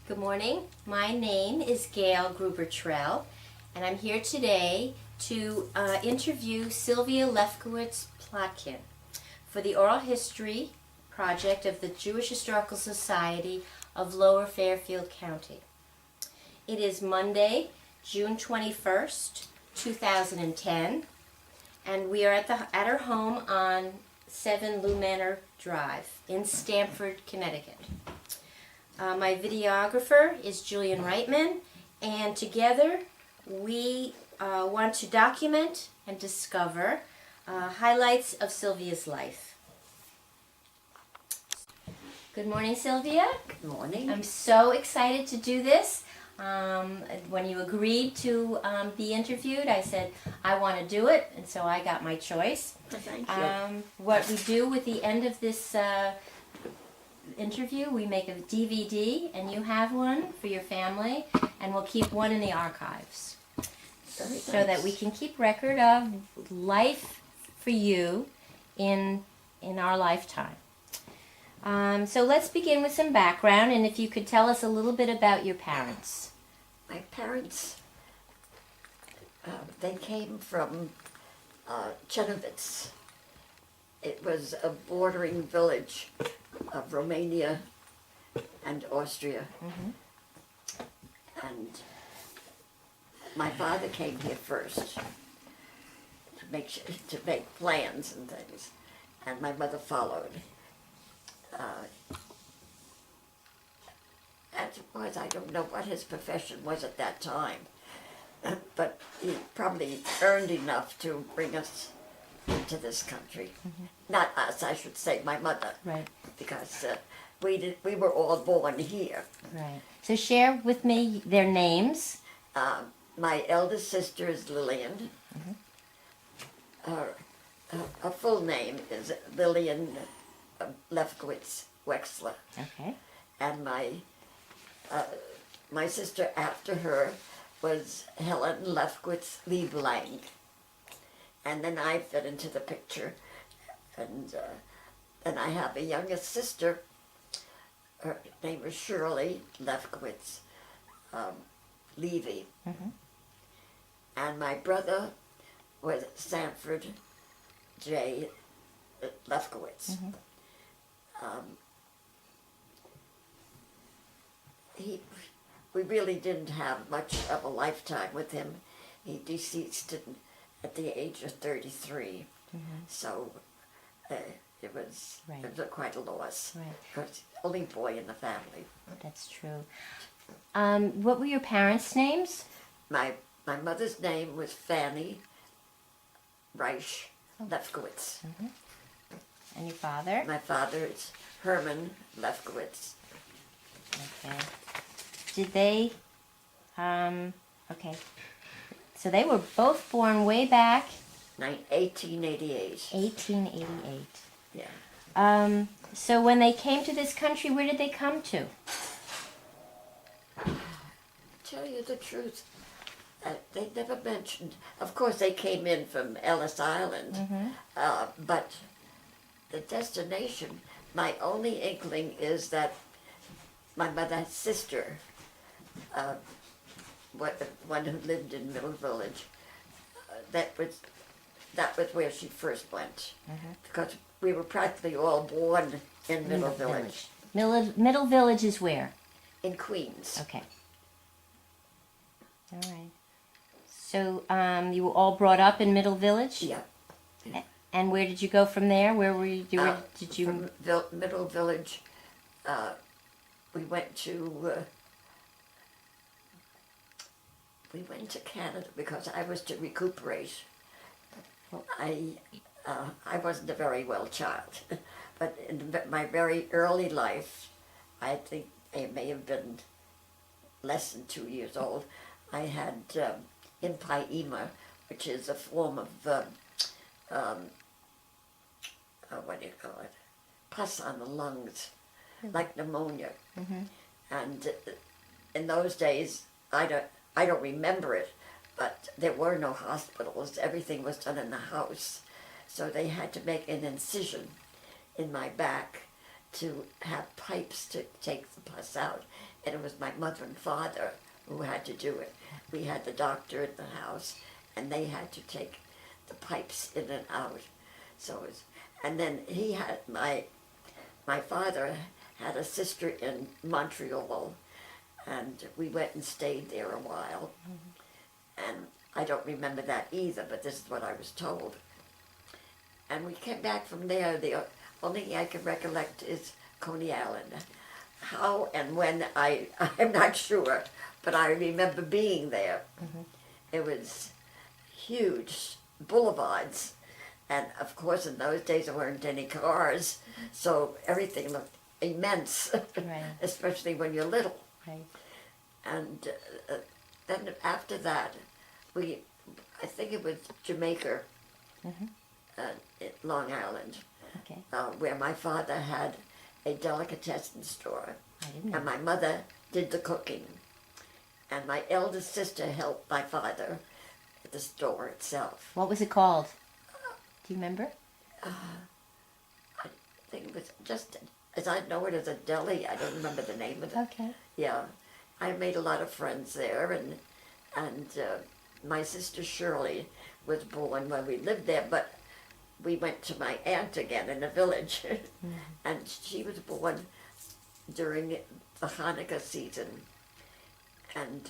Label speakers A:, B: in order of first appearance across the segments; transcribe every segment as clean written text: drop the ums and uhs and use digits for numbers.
A: Good morning. My name is Gail Trell, and I'm here today to interview Sylvia Lefkowitz Plotkin for the oral history project of the Jewish Historical Society of Lower Fairfield County. It is Monday, June 21st, 2010, and we are at her home on 7 Lou Manor Drive in Stamford, Connecticut. My videographer is Julian Reitman, and together we want to document and discover highlights of Sylvia's life. Good morning, Sylvia.
B: Good morning.
A: I'm so excited to do this. When you agreed to be interviewed, I said, I want to do it, and so I got my choice.
B: Thank you.
A: What we do with the end of this interview, we make a DVD, and you have one for your family, and we'll keep one in the archives. So that we can keep record of life for you in our lifetime. So let's begin with some background, and if you could tell us a little bit about your parents.
B: My parents, they came from Chenovitz. It was a bordering village of Romania and Austria.
A: Mm-hmm.
B: And my father came here first to make plans and things, and my mother followed. As it was, I don't know what his profession was at that time, but he probably earned enough to bring us into this country.
A: Mm-hmm.
B: Not us, I should say, my mother.
A: Right.
B: Because we were all born here.
A: Right. So share with me their names.
B: My eldest sister is Lillian.
A: Mm-hmm.
B: Her full name is Lillian Lefkowitz Wexler.
A: Okay.
B: And my sister after her was Helen Lefkowitz Lieblang. And then I fit into the picture. And then I have a youngest sister. Her name is Shirley Lefkowitz Levy.
A: Mm-hmm.
B: And my brother was Sanford J. Lefkowitz.
A: Mm-hmm.
B: We really didn't have much of a lifetime with him. He deceased at the age of 33.
A: Mm-hmm.
B: So it was quite a loss.
A: Right.
B: Because only boy in the family.
A: That's true. What were your parents' names?
B: My mother's name was Fanny Reich Lefkowitz.
A: Mm-hmm. And your father?
B: My father is Herman Lefkowitz.
A: Okay. Did they, okay. So they were both born way back.
B: 1888.
A: 1888.
B: Yeah.
A: So when they came to this country, where did they come to?
B: Tell you the truth, they never mentioned. Of course, they came in from Ellis Island,
A: Mm-hmm.
B: but the destination, my only inkling is that my mother's sister, one who lived in Middle Village, that was where she first went, because we were practically all born in Middle Village.
A: Middle Village is where?
B: In Queens.
A: Okay. All right. So you were all brought up in Middle Village?
B: Yeah.
A: And where did you go from there? Where were you? Did you?
B: From Middle Village, we went to Canada because I was to recuperate. I wasn't a very well child, but in my very early life, I think I may have been less than 2 years old. I had empyema, which is a form of what do you call it? Pus on the lungs, like pneumonia.
A: Mm-hmm.
B: And in those days, I don't remember it, but there were no hospitals. Everything was done in the house. So they had to make an incision in my back to have pipes to take the pus out, and it was my mother and father who had to do it. We had the doctor at the house, and they had to take the pipes in and out. So it was, and then he had my father had a sister in Montreal, and we went and stayed there a while. And I don't remember that either, but this is what I was told. And we came back from there. The only thing I can recollect is Coney Island. How and when, I'm not sure, but I remember being there. It was huge boulevards. And of course, in those days, there weren't any cars, so everything looked immense,
A: Right.
B: especially when you're little.
A: Right.
B: And then after that, I think it was Jamaica, at Long Island,
A: Okay.
B: where my father had a delicatessen store,
A: I didn't know.
B: and my mother did the cooking, and my eldest sister helped my father at the store itself.
A: What was it called? Do you remember?
B: I think it was just, as I know it as a deli, I don't remember the name of it.
A: Okay.
B: Yeah, I made a lot of friends there, and my sister Shirley was born when we lived there, but we went to my aunt again in the village, and she was born during the Hanukkah season, and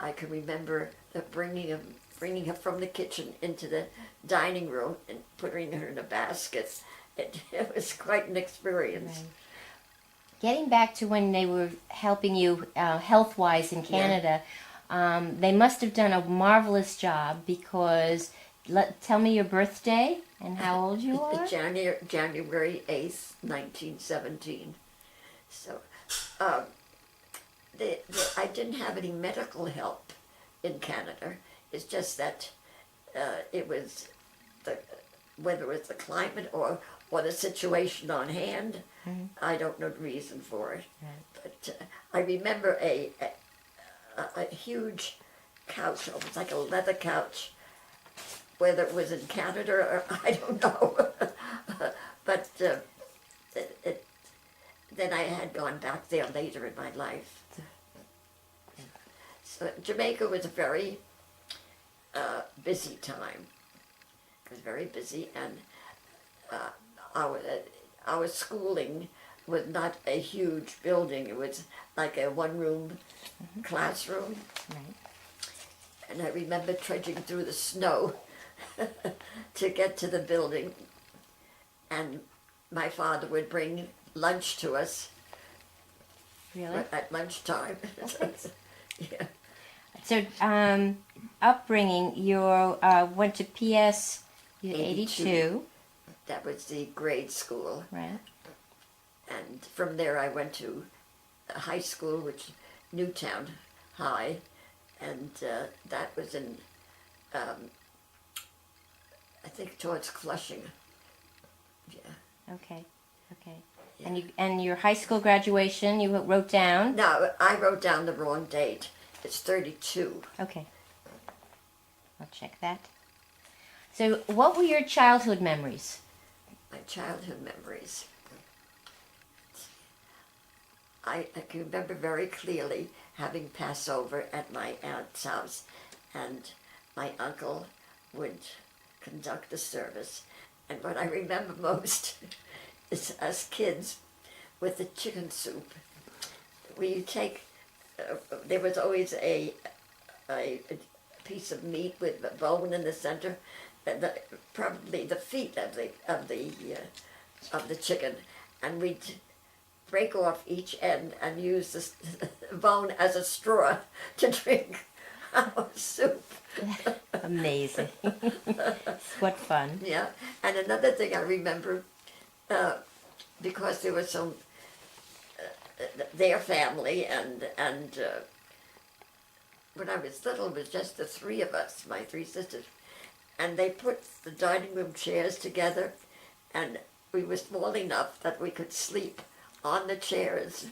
B: I can remember bringing her from the kitchen into the dining room and putting her in a basket. It was quite an experience.
A: Right. Getting back to when they were helping you health-wise in Canada, they must have done a marvelous job because, tell me your birthday and how old you are.
B: January 8th, 1917. So, I didn't have any medical help in Canada. It's just that it was whether it was the climate or the situation on hand. I don't know the reason for it.
A: Right.
B: But I remember a huge couch, almost like a leather couch, whether it was in Canada or I don't know. But then I had gone back there later in my life. So Jamaica was a very busy time. It was very busy, and our schooling was not a huge building. It was like a one-room classroom.
A: Right.
B: And I remember trudging through the snow to get to the building. And my father would bring lunch to us
A: Really?
B: at lunchtime. Yeah.
A: So, upbringing, you went to PS 82,
B: That was the grade school.
A: right?
B: And from there I went to high school, which Newtown High, and that was in, I think towards Flushing. Yeah.
A: Okay.
B: Yeah.
A: And your high school graduation, you wrote down?
B: No, I wrote down the wrong date. It's 32.
A: Okay. I'll check that. So, what were your childhood memories?
B: My childhood memories. I can remember very clearly having Passover at my aunt's house, and my uncle would conduct the service. And what I remember most is us kids with the chicken soup. We take, there was always a piece of meat with a bone in the center, probably the feet of the chicken, and we'd break off each end and use the bone as a straw to drink our soup.
A: Amazing. What fun.
B: Yeah, and another thing I remember, because there was some, their family, and when I was little, it was just the three of us, my three sisters, and they put the dining room chairs together, and we were small enough that we could sleep on the chairs.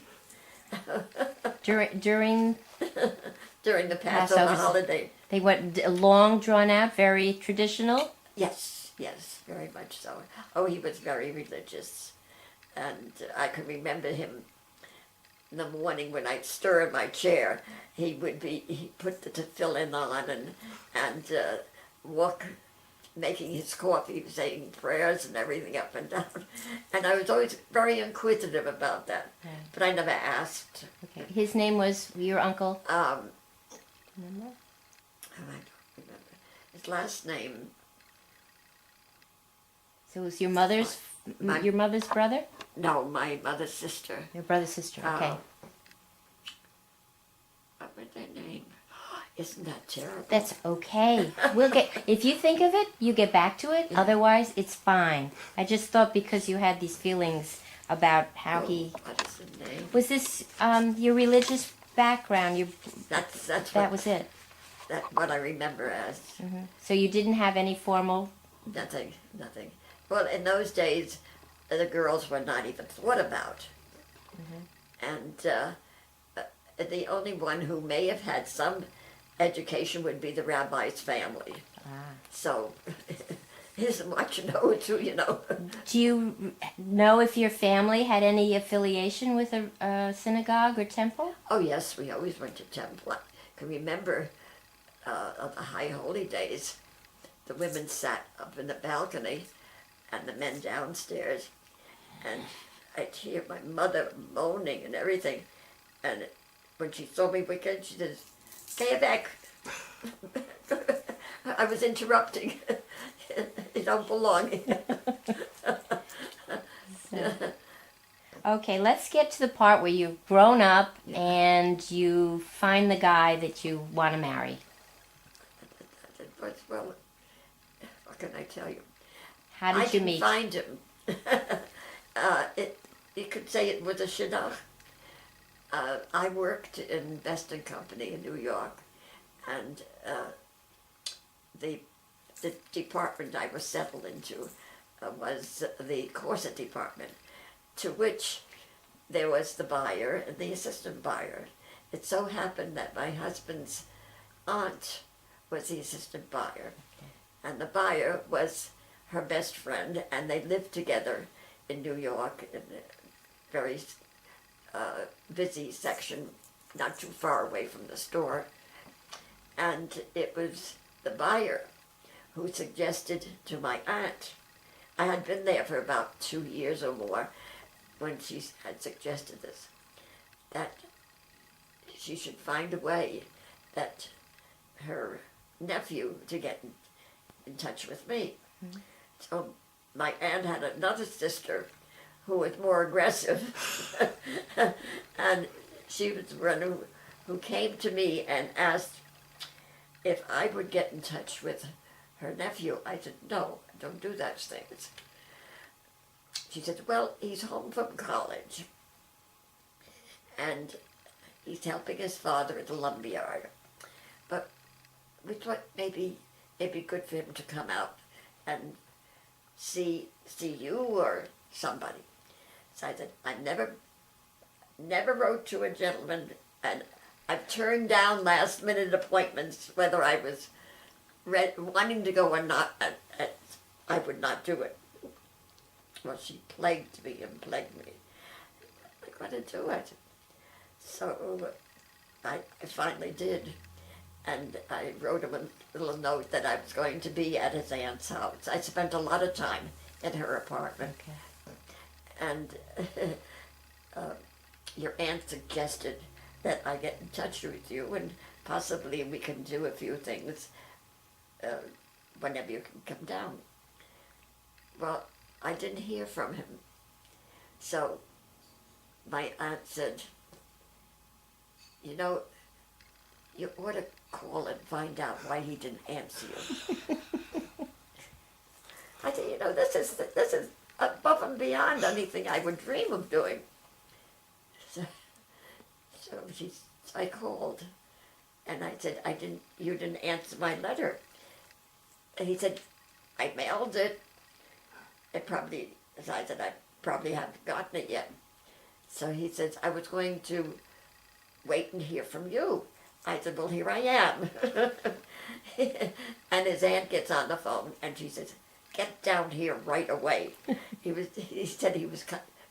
A: During
B: During the Passover
A: Passover.
B: holiday.
A: they went long, drawn out, very traditional.
B: Yes, very much so. Oh, he was very religious. And I can remember him in the morning when I'd stir in my chair. He put the fill-in on and walk, making his coffee, saying prayers and everything up and down. And I was always very inquisitive about that, but I never asked.
A: Okay. His name was your uncle?
B: Remember? I don't remember. His last name.
A: So it was your mother's brother?
B: No, my mother's sister.
A: Your brother's sister, okay.
B: What was their name? Isn't that terrible?
A: That's okay. If you think of it, you get back to it. Otherwise, it's fine. I just thought because you had these feelings about how
B: What is the name?
A: Was this your religious background?
B: That
A: was it.
B: That's what I remember as.
A: Mm-hmm. So you didn't have any formal...
B: Nothing. Well, in those days, the girls were not even thought about. And the only one who may have had some education would be the rabbi's family. So, isn't much too,
A: Do you know if your family had any affiliation with a synagogue or temple?
B: Oh yes, we always went to temple. I can remember on the high holy days, the women sat up in the balcony and the men downstairs, and I'd hear my mother moaning and everything, and when she saw me wicked, she says, "Get back." I was interrupting. You don't belong.
A: Okay, let's get to the part where you've grown up and you find the guy that you want to marry.
B: Well, what can I tell you?
A: How did you meet?
B: I didn't find him. You could say it was a shidduch. I worked in Best & Company in New York, and the department I was settled into was the corset department, to which there was the buyer and the assistant buyer. It so happened that my husband's aunt was the assistant buyer, and the buyer was her best friend, and they lived together in New York in a very busy section, not too far away from the store. And it was the buyer who suggested to my aunt, I had been there for about 2 years or more when she had suggested this, that she should find a way that her nephew to get in touch with me. Mm-hmm. So my aunt had another sister who was more aggressive, and she was the one who came to me and asked if I would get in touch with her nephew. I said, no, don't do those things. She said, well, he's home from college, and he's helping his father at the lumberyard. But we thought maybe it'd be good for him to come out and see you or somebody. So I said, I never wrote to a gentleman, and I've turned down last-minute appointments, whether I was wanting to go or not. I would not do it. Well, she plagued me. I'm going to do it. So I finally did, and I wrote him a little note that I was going to be at his aunt's house. I spent a lot of time at her apartment. Okay. And your aunt suggested that I get in touch with you, and possibly we can do a few things whenever you can come down. Well, I didn't hear from him. So my aunt said, you ought to call and find out why he didn't answer you. I said, this is above and beyond anything I would dream of doing. So I called, and I said, you didn't answer my letter. And he said, I mailed it. I said, I probably haven't gotten it yet. So he says, I was going to wait and hear from you. I said, well, here I am. And his aunt gets on the phone, and she says, get down here right away. He said he was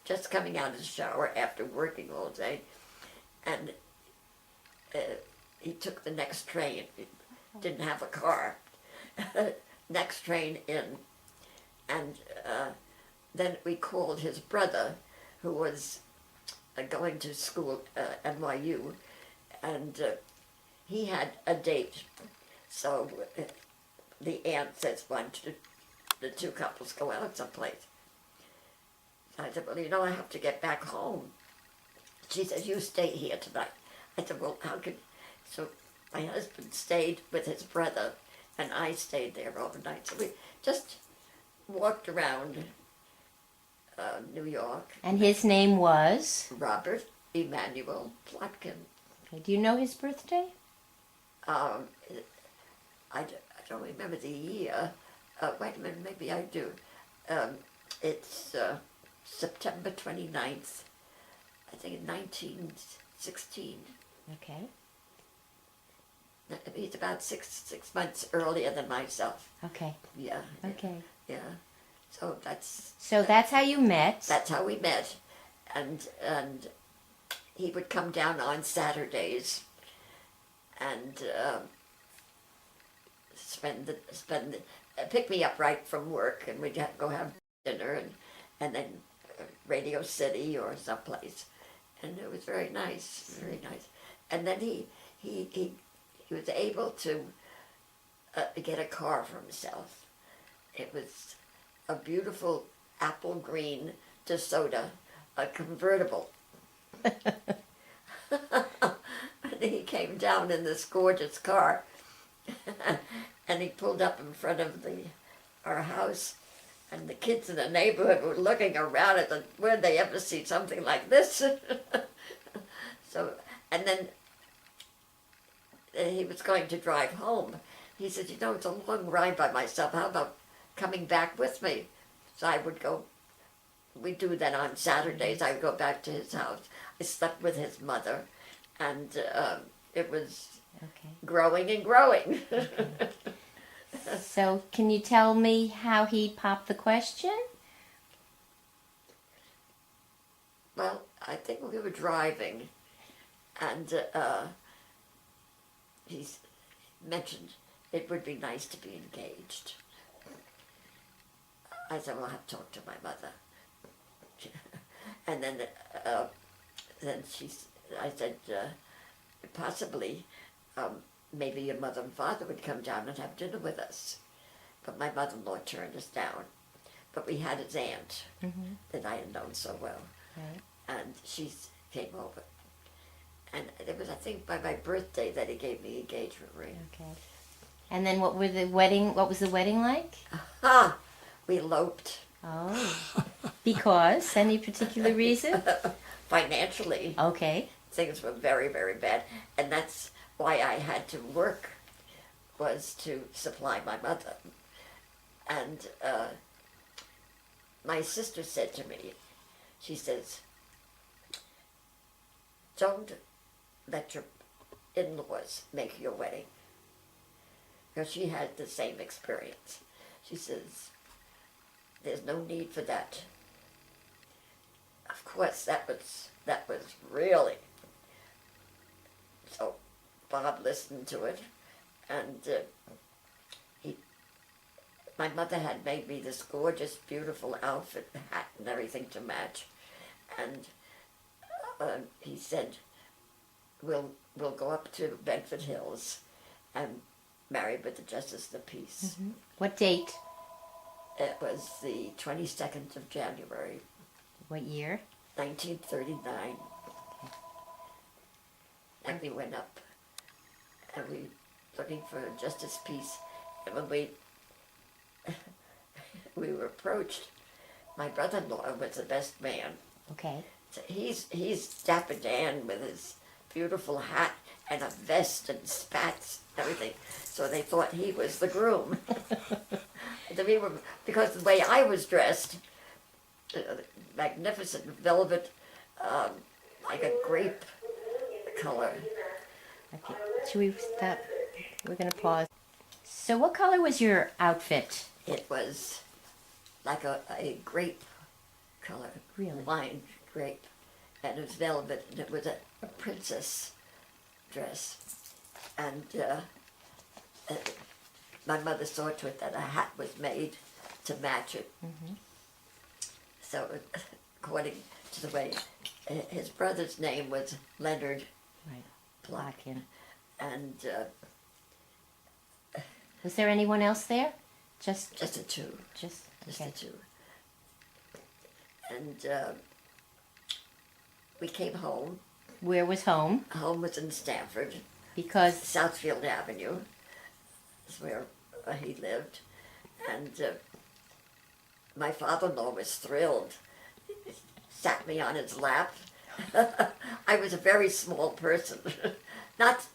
B: just coming out of the shower after working all day, and he took the next train. He didn't have a car. Next train in, and then we called his brother, who was going to school NYU, and he had a date. So the aunt says, "Why don't the two couples go out someplace?" I said, "Well, I have to get back home." She said, "You stay here tonight." I said, "Well, how can..." So my husband stayed with his brother, and I stayed there overnight. So we just walked around New York.
A: And his name was?
B: Robert Emanuel Plotkin.
A: Okay. Do you know his birthday?
B: I don't remember the year. Wait a minute, maybe I do. It's September 29th, I think, 1916.
A: Okay.
B: He's about six months earlier than myself.
A: Okay.
B: Yeah.
A: Okay.
B: Yeah. So that's
A: how you met.
B: That's how we met, and he would come down on Saturdays, and pick me up right from work, and we'd go have dinner, and then Radio City or someplace, and it was very nice, very nice. And then he was able to get a car for himself. It was a beautiful apple green DeSoto, a convertible. And he came down in this gorgeous car, and he pulled up in front of our house, and the kids in the neighborhood were looking around at where'd they ever see something like this? So, and then he was going to drive home. He said, "It's a long ride by myself. How about coming back with me?" So I would go. We do that on Saturdays. I would go back to his house. I slept with his mother, and it was growing and growing.
A: Okay. So can you tell me how he popped the question?
B: Well, I think we were driving, and he mentioned it would be nice to be engaged. I said, "Well, I'll have to talk to my mother." And then I said, possibly, maybe your mother and father would come down and have dinner with us. But my mother-in-law turned us down. But we had his aunt that I had known so well.
A: Right.
B: And she came over. And it was, I think, by my birthday that he gave me an engagement ring.
A: Okay. And then what was the wedding like?
B: Aha! We eloped.
A: Oh. Because? Any particular reason?
B: Financially.
A: Okay.
B: Things were very, very bad. And that's why I had to work, was to supply my mother. And my sister said to me, she says, "Don't let your in-laws make your wedding." Because she had the same experience. She says, "There's no need for that." Of course, that was really. So Bob listened to it, and my mother had made me this gorgeous, beautiful outfit, hat, and everything to match, and he said, "We'll go up to Bedford Hills and marry with the Justice of the Peace."
A: Mm-hmm. What date?
B: It was the 22nd of January.
A: What year?
B: 1939. And we went up, and we looking for Justice Peace, and when we were approached, my brother-in-law was the best man.
A: Okay.
B: So he's Dapper Dan with his beautiful hat and a vest and spats and everything. So they thought he was the groom. Because the way I was dressed, magnificent velvet, like a grape color.
A: Okay. Should we stop? We're going to pause. So what color was your outfit?
B: It was like a grape color.
A: Really?
B: Wine grape. And it was velvet, and it was a princess dress. And my mother saw to it that a hat was made to match it.
A: Mm-hmm.
B: So, according to the way, his brother's name was Leonard
A: Right.
B: Plotkin. And
A: Was there anyone else there? Just
B: just the two.
A: Just
B: Just
A: okay.
B: the two. And we came home.
A: Where was home?
B: Home was in Stamford.
A: Because
B: Southfield Avenue is where he lived. And my father-in-law was thrilled. He sat me on his lap. I was a very small person. not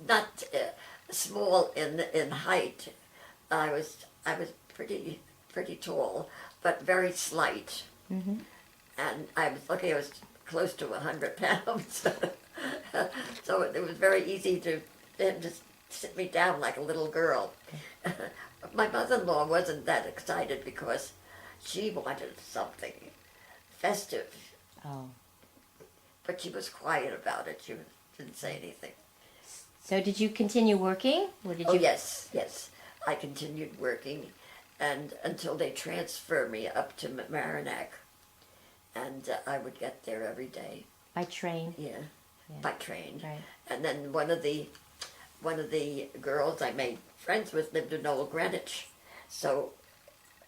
B: small in height. I was pretty tall, but very slight.
A: mm-hmm.
B: And I was close to 100 pounds. So it was very easy to him to sit me down like a little girl. My mother-in-law wasn't that excited because she wanted something festive,
A: Oh.
B: but she was quiet about it. She didn't say anything.
A: So did you continue working? Or did
B: Oh,
A: you?
B: yes. I continued working and until they transferred me up to Mamaroneck. And I would get there every day.
A: By train.
B: Yeah,
A: Yeah.
B: by train.
A: Right.
B: And then one of the girls I made friends with lived in Old Greenwich. So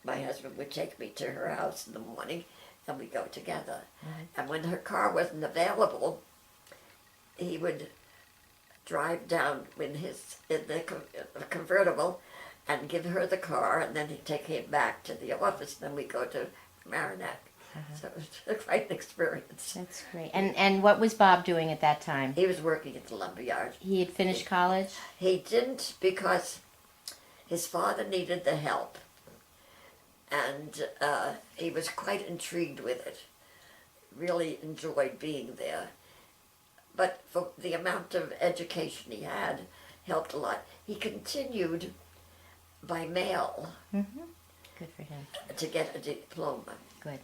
B: my husband would take me to her house in the morning and we'd go together.
A: Mhm.
B: And when her car wasn't available, he would drive down in the convertible and give her the car, and then he'd take him back to the office, and then we'd go to Mamaroneck. So it was quite an experience.
A: That's great. And what was Bob doing at that time?
B: He was working at the lumberyard.
A: He had finished college?
B: He didn't because his father needed the help, and he was quite intrigued with it. Really enjoyed being there. But for the amount of education he had, helped a lot. He continued by mail
A: Mm-hmm. Good for him.
B: to get a diploma,
A: Good.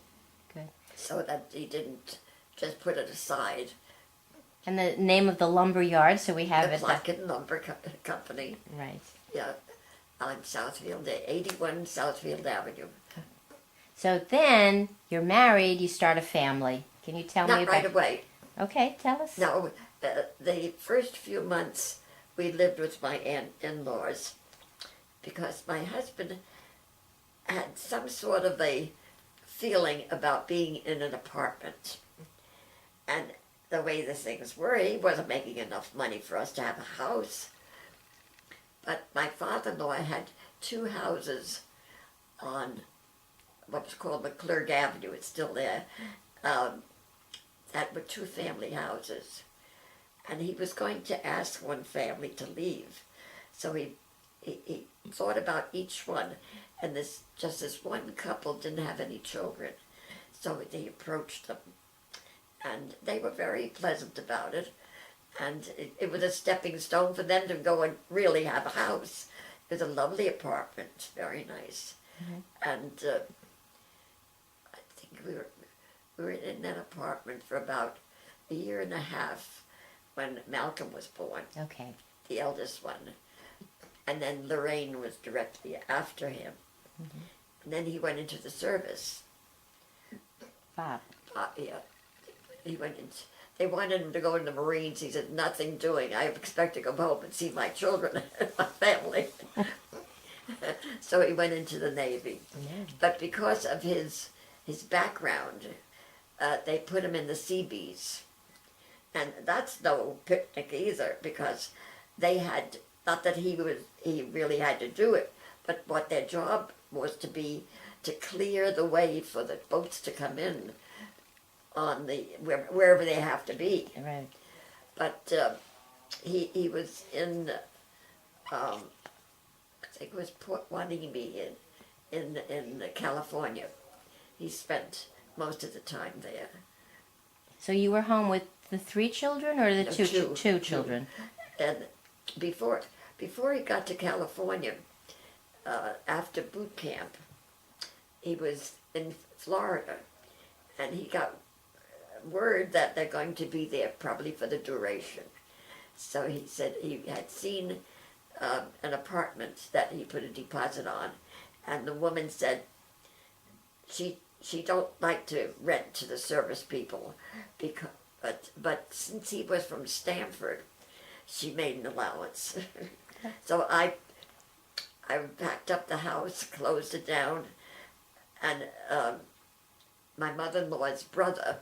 B: so that he didn't just put it aside.
A: And the name of the lumber yard, so we have
B: The
A: it.
B: Plotkin Lumber Company,
A: Right.
B: yeah, on Southfield, 81 Southfield Avenue.
A: So then you're married, you start a family. Can you tell me
B: Not
A: about?
B: right away.
A: Okay, tell us.
B: No, the first few months we lived with my in-laws because my husband had some sort of a feeling about being in an apartment. And the way the things were, he wasn't making enough money for us to have a house. But my father-in-law had two houses on what was called McClurg Avenue, it's still there, that were two family houses. And he was going to ask one family to leave. So he thought about each one, and this one couple didn't have any children. So he approached them, and they were very pleasant about it. And it was a stepping stone for them to go and really have a house. It was a lovely apartment, very nice.
A: Mm-hmm.
B: And I think we were in that apartment for about a year and a half when Malcolm was born,
A: Okay.
B: the eldest one. And then Lorraine was directly after him.
A: Mm-hmm.
B: And then he went into the service.
A: Bob.
B: Yeah, he went in. They wanted him to go in the Marines. He said, nothing doing. I expect to go home and see my children and my family. So he went into the Navy.
A: Yeah.
B: But because of his background, they put him in the Seabees. And that's no picnic either, because they had, not that he really had to do it, but what their job was to clear the way for the boats to come in on wherever they have to be.
A: Right.
B: But he was in, I think it was Port Hueneme in California. He spent most of the time there.
A: So you were home with the 3 children or the
B: No,
A: two children?
B: And before he got to California, after boot camp, he was in Florida, and he got word that they're going to be there probably for the duration. So he said he had seen an apartment that he put a deposit on, and the woman said she don't like to rent to the service people, because but since he was from Stamford, she made an allowance. So I packed up the house, closed it down, and my mother-in-law's brother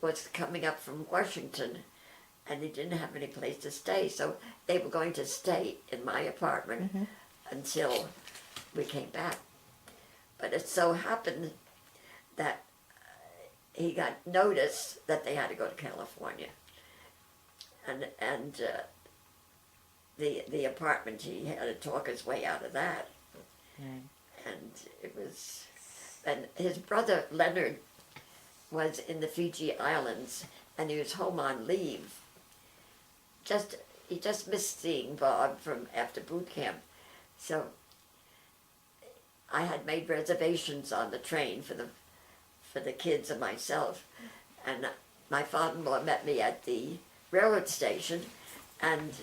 B: was coming up from Washington, and he didn't have any place to stay, so they were going to stay in my apartment until we came back. But it so happened that he got notice that they had to go to California, and the apartment, he had to talk his way out of that. And it was, and his brother Leonard was in the Fiji Islands, and he was home on leave. He just missed seeing Bob from after boot camp, so I had made reservations on the train for the kids and myself, and my father-in-law met me at the railroad station, and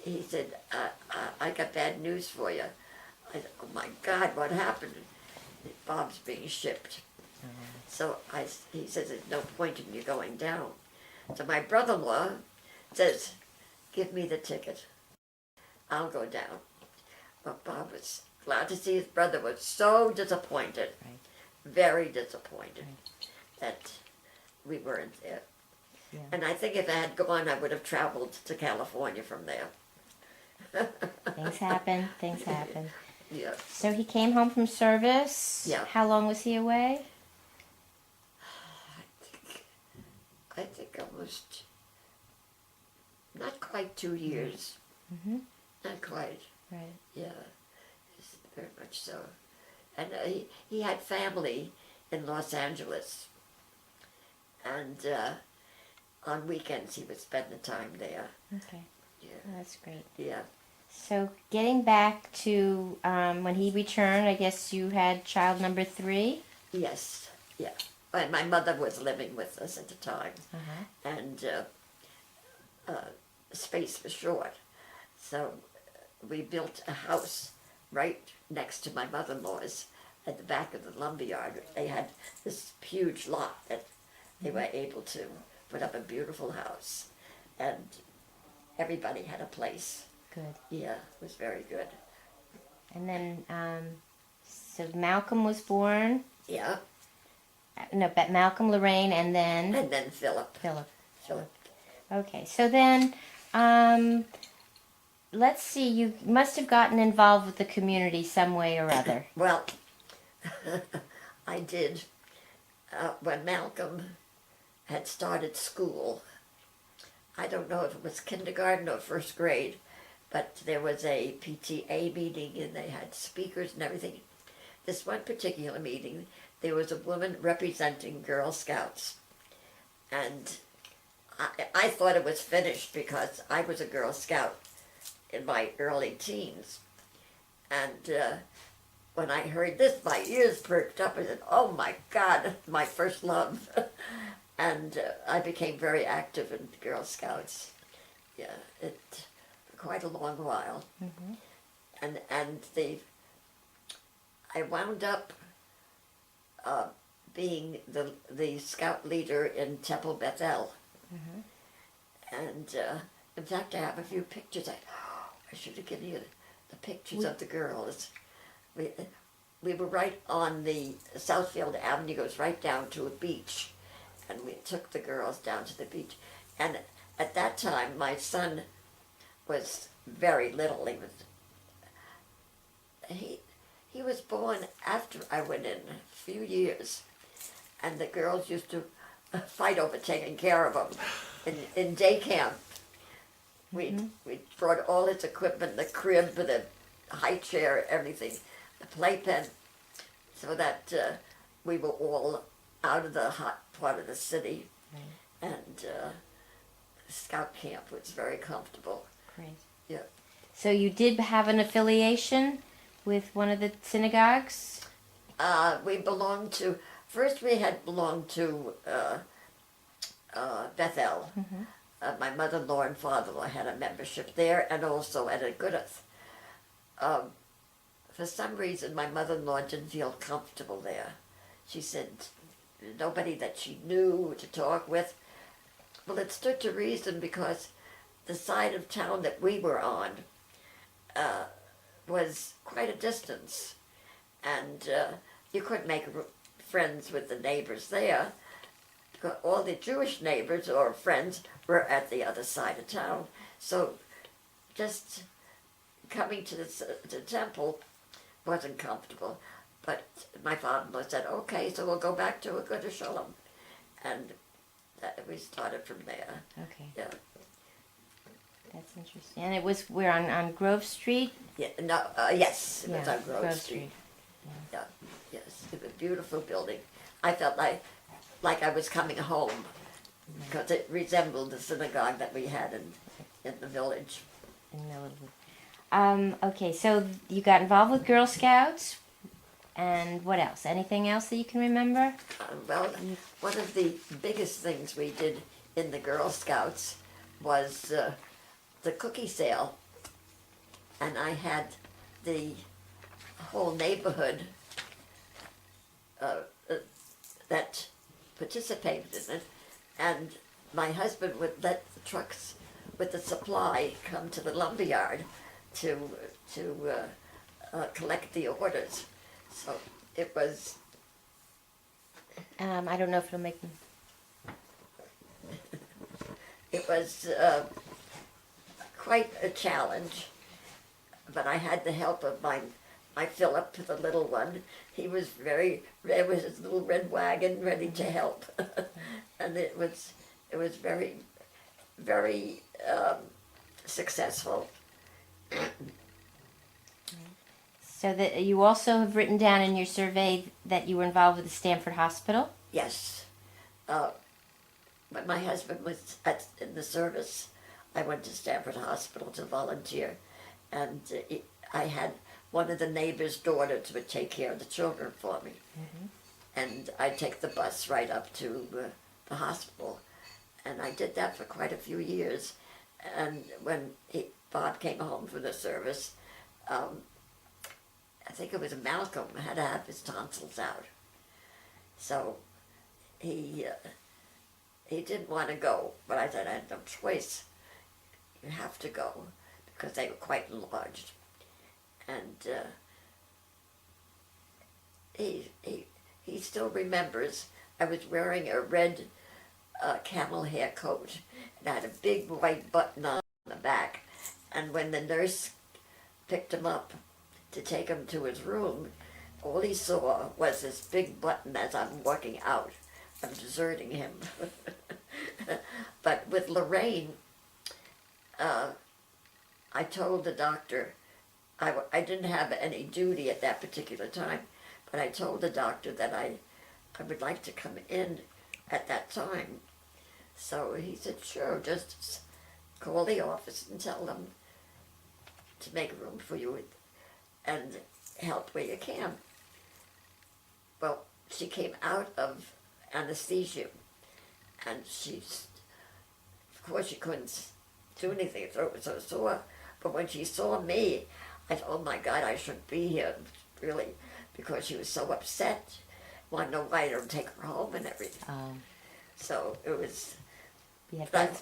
B: he said, I got bad news for you. I said, oh my God, what happened? Bob's being shipped. So he says, there's no point in you going down. So my brother-in-law says, give me the ticket. I'll go down. But Bob was glad to see his brother, was so disappointed, very disappointed that we weren't there.
C: Yeah.
B: And I think if I had gone, I would have traveled to California from there.
C: Things happen.
B: Yeah.
C: So he came home from service.
B: Yeah.
C: How long was he away?
B: I think almost, not quite 2 years. Not quite.
C: Right.
B: Yeah, it's very much so. And he had family in Los Angeles, and on weekends he would spend the time there.
C: Okay.
B: Yeah.
C: That's great.
B: Yeah.
C: So getting back to when he returned, I guess you had child number 3?
B: Yes. Yeah. And my mother was living with us at the time, and space was short, so we built a house right next to my mother-in-law's at the back of the lumberyard. They had this huge lot that they were able to put up a beautiful house, and everybody had a place.
C: Good.
B: Yeah, it was very good.
C: And then, so Malcolm was born.
B: Yeah,
C: No, but Malcolm, Lorraine, and then
B: and then Philip.
C: Philip. Okay, so then, let's see, you must have gotten involved with the community some way or other.
B: Well, I did. When Malcolm had started school, I don't know if it was kindergarten or first grade, but there was a PTA meeting and they had speakers and everything. This one particular meeting, there was a woman representing Girl Scouts, and I thought it was finished because I was a Girl Scout in my early teens, and when I heard this, my ears perked up. I said, oh my God, my first love. And I became very active in Girl Scouts. Yeah, it quite a long while. And I wound up being the scout leader in Temple Bethel. And in fact, I have a few pictures. I should have given you the pictures of the girls. We were right on the Southfield Avenue, goes right down to a beach, and we took the girls down to the beach. And at that time, my son was very little. He was born after I went in a few years, and the girls used to fight over taking care of him in day camp. We brought all his equipment, the crib, the high chair, everything, the playpen, so that we were all out of the hot part of the city, and scout camp was very comfortable.
C: Great.
B: Yeah.
C: So you did have an affiliation with one of the synagogues?
B: We belonged to first we had belonged to Bethel.
C: Mm-hmm.
B: My mother-in-law and father-in-law had a membership there, and also at a Goodith. For some reason, my mother-in-law didn't feel comfortable there. She said nobody that she knew to talk with. Well, it stood to reason because the side of town that we were on was quite a distance, and you couldn't make friends with the neighbors there. All the Jewish neighbors or friends were at the other side of town. So just coming to the temple wasn't comfortable. But my father-in-law said, okay, so we'll go back to a good Shalom. And we started from there.
C: Okay.
B: Yeah.
C: That's interesting. And it was, we're on Grove Street?
B: Yeah, no, yes, it was on Grove
C: Grove
B: Street.
C: Yeah.
B: Yeah, yes, it was a beautiful building. I felt like I was coming home because it resembled the synagogue that we had in the village.
C: In Millwood. Okay, so you got involved with Girl Scouts, and what else? Anything else that you can remember?
B: Well, one of the biggest things we did in the Girl Scouts was the cookie sale, and I had the whole neighborhood that participated in it, and my husband would let the trucks with the supply come to the lumberyard to collect the orders. So it was.
C: I don't know if it'll make them.
B: It was quite a challenge, but I had the help of my Philip, the little one. He was very red with his little red wagon, ready to help, and it was very, very successful.
C: So that you also have written down in your survey that you were involved with the Stanford Hospital?
B: Yes. When my husband was in the service, I went to Stanford Hospital to volunteer, and I had one of the neighbors' daughters would take care of the children for me.
C: Mm-hmm.
B: And I'd take the bus right up to the hospital. And I did that for quite a few years. And when Bob came home from the service, I think it was Malcolm had to have his tonsils out. So he didn't want to go, but I said I had no choice. You have to go, because they were quite enlarged. And he still remembers I was wearing a red camel hair coat, and I had a big white button on the back. And when the nurse picked him up to take him to his room, all he saw was this big button as I'm walking out. I'm deserting him. But with Lorraine, I told the doctor, I didn't have any duty at that particular time, but I told the doctor that I would like to come in at that time. So he said, sure, just call the office and tell them to make room for you and help where you can. Well, she came out of anesthesia, and of course she couldn't do anything, her throat was so sore, but when she saw me, I thought, oh my God, I shouldn't be here, really, because she was so upset, wanted to know why I don't take her home and everything. So it was,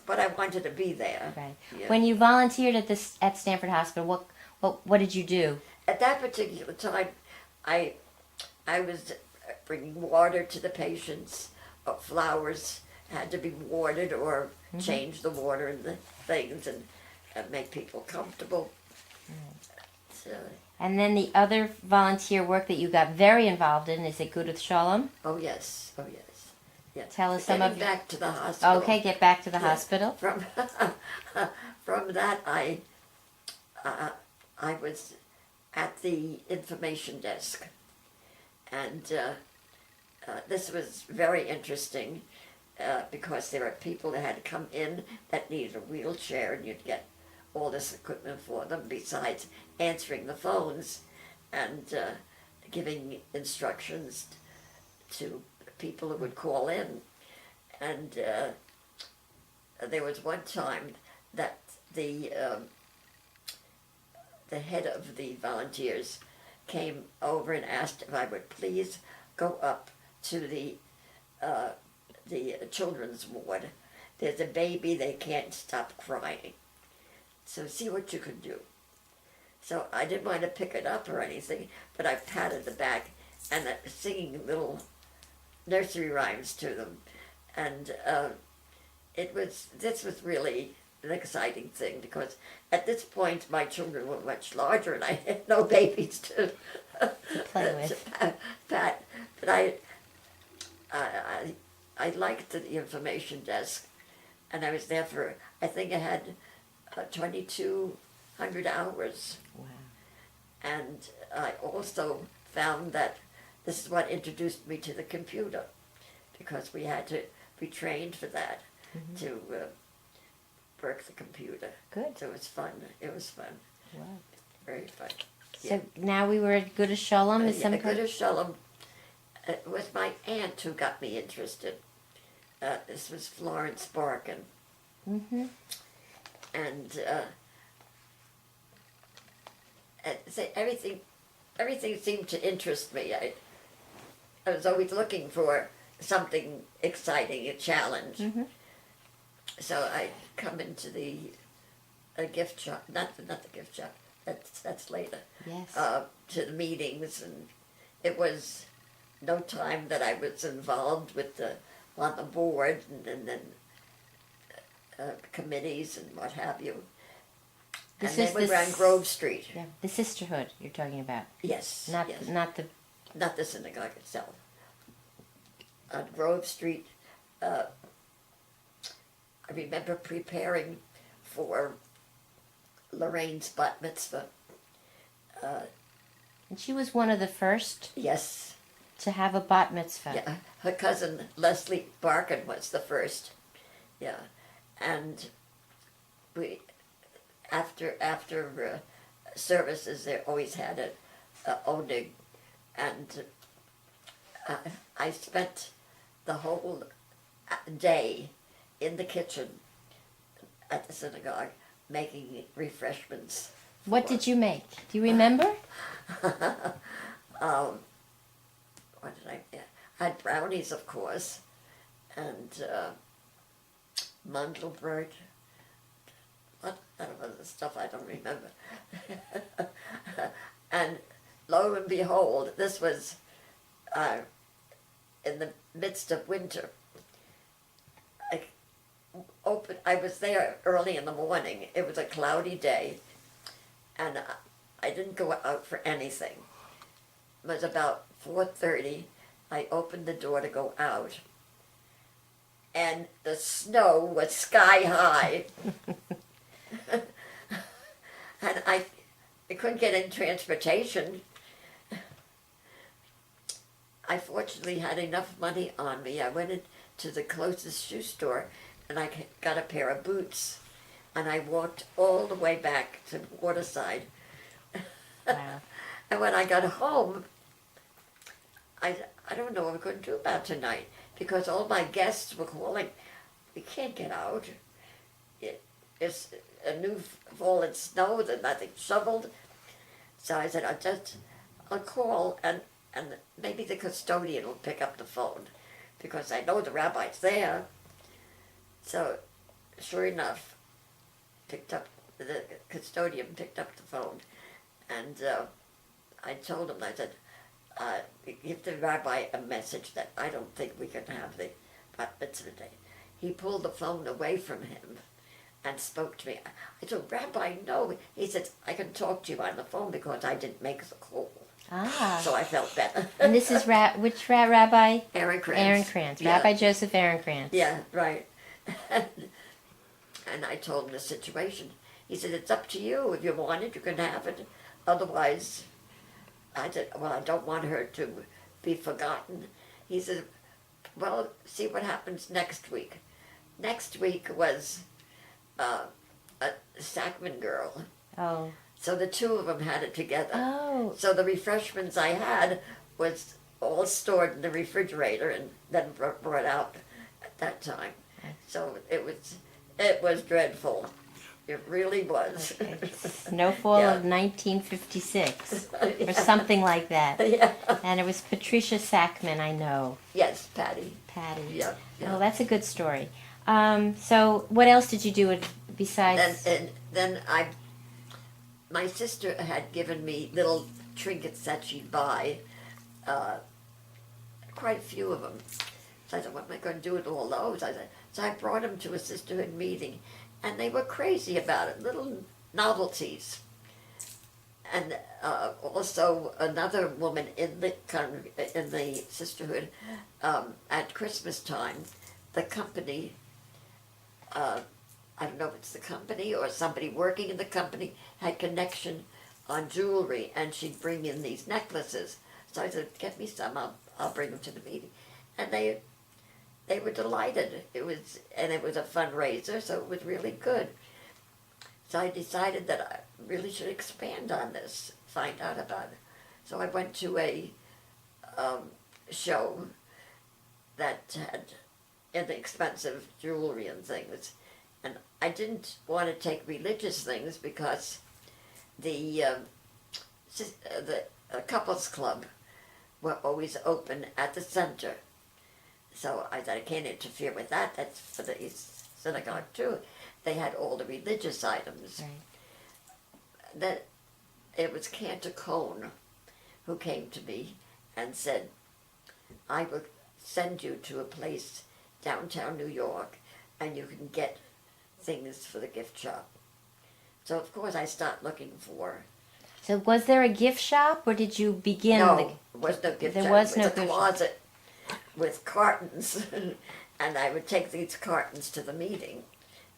B: but I wanted to be there.
C: Right.
B: Yeah.
C: When you volunteered at Stanford Hospital, what did you do?
B: At that particular time, I was bringing water to the patients, flowers had to be watered or change the water and the things and make people comfortable. So,
C: And then the other volunteer work that you got very involved in is at Good with Shalom.
B: oh yes. Yeah.
C: Tell us some
B: Getting
C: of.
B: back to the hospital.
C: Okay, get back to the
B: Yeah.
C: hospital.
B: From that, I was at the information desk, and this was very interesting because there were people that had come in that needed a wheelchair, and you'd get all this equipment for them besides answering the phones and giving instructions to people who would call in. And there was one time that the head of the volunteers came over and asked if I would please go up to the children's ward. There's a baby, they can't stop crying. So see what you can do. So I didn't want to pick it up or anything, but I patted the back and singing little nursery rhymes to them. And this was really an exciting thing, because at this point my children were much larger and I had no babies to
C: play with.
B: Pat. But I liked the information desk, and I was there for, I think I had 2,200 hours.
C: Wow.
B: And I also found that this is what introduced me to the computer, because we had to be trained for that, to work the computer.
C: Good.
B: So it was fun. It was fun.
C: Wow.
B: Very fun.
C: So now we were at Good as Shalom. Is some
B: Good as Shalom. It was my aunt who got me interested. This was Florence Barkin.
C: Mm-hmm.
B: And everything seemed to interest me. I was always looking for something exciting, a challenge.
C: Mm-hmm.
B: So I come into the gift shop, not the gift shop. That's later.
C: Yes.
B: To the meetings, and it was no time that I was involved with on the board and then committees and what have you. And then we were on Grove Street.
C: Yeah, the sisterhood you're talking about.
B: Yes.
C: Not
B: yes.
C: not the
B: synagogue itself. On Grove Street, I remember preparing for Lorraine's bat mitzvah.
C: And she was one of the first
B: Yes.
C: to have a bat mitzvah.
B: Yeah, her cousin Leslie Barkin was the first. Yeah, and we after services they always had a onig, and I spent the whole day in the kitchen at the synagogue making refreshments.
C: What did you make? Do you remember?
B: What did I had brownies, of course, and Mandelbrot. What other stuff I don't remember. And lo and behold, this was in the midst of winter. I was there early in the morning. It was a cloudy day, and I didn't go out for anything. It was about 4:30. I opened the door to go out, and the snow was sky high. And I couldn't get in transportation. I fortunately had enough money on me. I went into the closest shoe store and I got a pair of boots, and I walked all the way back to Waterside.
C: Wow.
B: And when I got home, I don't know what we're going to do about tonight, because all my guests were calling, we can't get out. It's a new fallen snow, there's nothing shoveled. So I said, I'll call and maybe the custodian will pick up the phone, because I know the rabbi's there. So sure enough, the custodian picked up the phone, and I told him, I said, give the rabbi a message that I don't think we can have the bat mitzvah day. He pulled the phone away from him and spoke to me. I said, Rabbi, no. He said, I can talk to you on the phone because I didn't make the call.
C: Ah.
B: So I felt better.
C: And this is which rabbi?
B: Aaron Krantz.
C: Aaron Krantz.
B: Yeah.
C: Rabbi Joseph Aaron Krantz.
B: Yeah, right. And I told him the situation. He said, it's up to you. If you want it, you can have it. Otherwise, I said, well, I don't want her to be forgotten. He said, well, see what happens next week. Next week was a Sackman girl.
C: Oh.
B: So the two of them had it together.
C: Oh.
B: So the refreshments I had was all stored in the refrigerator and then brought out at that time. So it was dreadful. It really was.
C: Okay. Snowfall
B: Yeah.
C: of 1956 or
B: Yeah.
C: something like that.
B: Yeah.
C: And it was Patricia Sackman, I know.
B: Yes, Patty.
C: Patty.
B: Yeah.
C: Oh, that's a good story. So what else did you do besides?
B: Then my sister had given me little trinkets that she'd buy, quite a few of them. So I said, what am I going to do with all those? So I brought them to a sisterhood meeting, and they were crazy about it, little novelties. And also another woman in the sisterhood, at Christmas time, the company, I don't know if it's the company or somebody working in the company, had connection on jewelry, and she'd bring in these necklaces. So I said, get me some, I'll bring them to the meeting. And they were delighted. It was a fundraiser, so it was really good. So I decided that I really should expand on this, find out about it. So I went to a show that had inexpensive jewelry and things. And I didn't want to take religious things because the couples club were always open at the center. So I said, I can't interfere with that. That's for the synagogue too. They had all the religious items.
C: Right.
B: Then it was Cantor Cone who came to me and said, I will send you to a place downtown New York and you can get things for the gift shop. So of course I start looking for.
C: So was there a gift shop, or did you begin?
B: No, there was no gift
C: There
B: shop.
C: was
B: It
C: no
B: was a
C: gift shop.
B: closet with cartons, and I would take these cartons to the meeting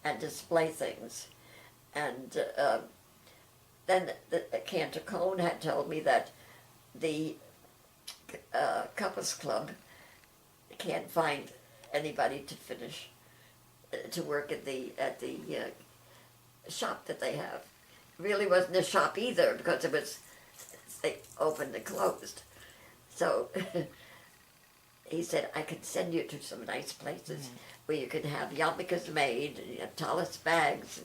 B: and display things. And then the Cantor Cone had told me that the couples club can't find anybody to finish to work at the shop that they have. It really wasn't a shop either because they opened and closed. So he said, I can send you to some nice places where you can have yarmulkes made and you have tallis bags.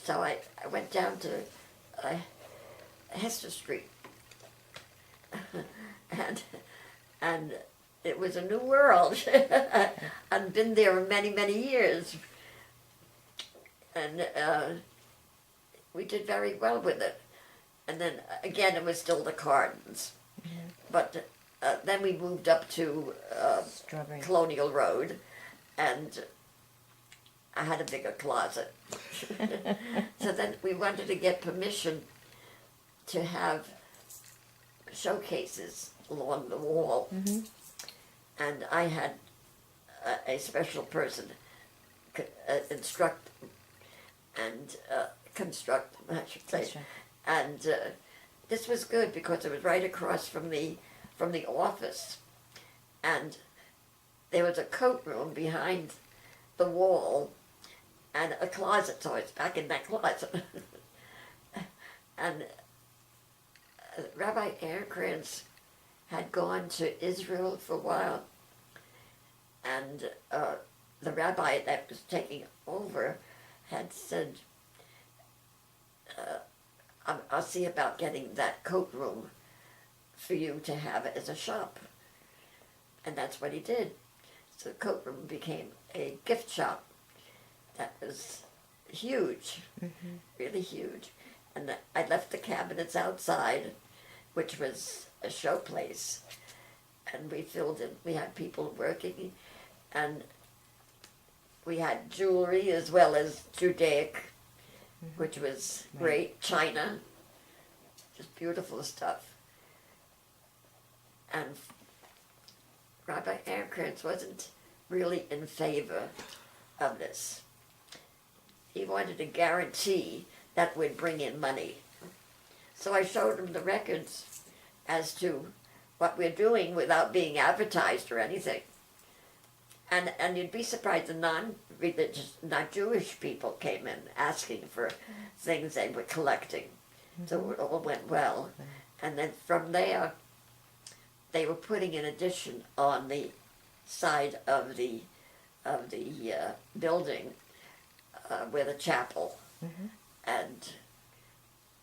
B: So I went down to Hester Street and it was a new world. I'd been there many, many years. And we did very well with it. And then again, it was still the cartons.
C: Mm-hmm.
B: But then we moved up to
C: Strawberry.
B: Colonial Road, and I had a bigger closet. So then we wanted to get permission to have showcases along the wall.
C: Mm-hmm.
B: And I had a special person instruct and construct, I should say.
C: That's right.
B: And this was good because it was right across from the office, and there was a coat room behind the wall, and a closet. So I was back in that closet, and Rabbi Aaronkrantz had gone to Israel for a while, and the rabbi that was taking over had said, I'll see about getting that coat room for you to have as a shop. And that's what he did. So the coat room became a gift shop that was huge, really huge. And I left the cabinets outside, which was a showplace. And we filled it, we had people working, and we had jewelry as well as Judaic, which was great, china, just beautiful stuff. And Rabbi Aaronkrantz wasn't really in favor of this. He wanted a guarantee that would bring in money. So I showed him the records as to what we're doing without being advertised or anything. And you'd be surprised the non-religious, not Jewish people came in asking for things they were collecting. So it all went well. And then from there, they were putting an addition on the side of the building with a chapel, and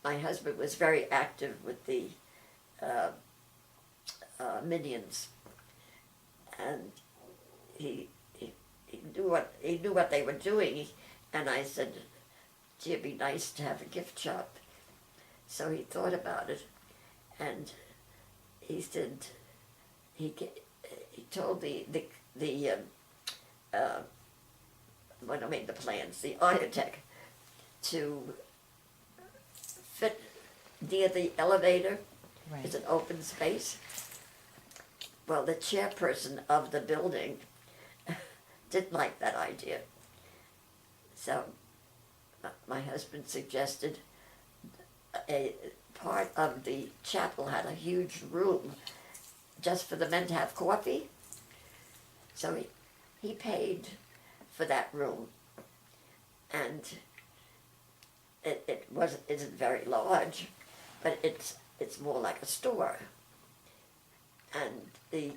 B: my husband was very active with the minions, and he knew what they were doing, and I said, "Gee, it'd be nice to have a gift shop." So he thought about it, and he said he told when I made the plans, the architect, to fit near the elevator.
C: Right.
B: It's an open space. Well, the chairperson of the building didn't like that idea. So my husband suggested a part of the chapel had a huge room just for the men to have coffee. So he paid for that room, and it isn't very large, but it's more like a store. And the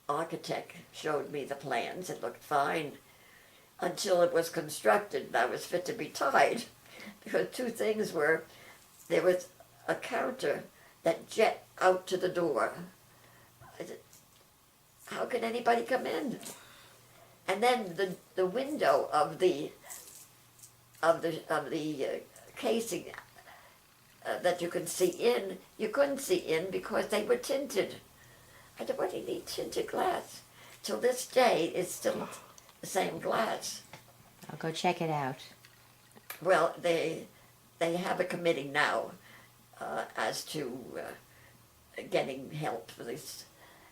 B: architect showed me the plans. It looked fine until it was constructed and I was fit to be tied, because two things were, there was a counter that jet out to the door. I said, how can anybody come in? And then the window of the casing that you can see in, you couldn't see in because they were tinted. I said, what do you need tinted glass? Till this day, it's still the same glass.
C: I'll go check it out.
B: Well, they have a committee now as to getting help for this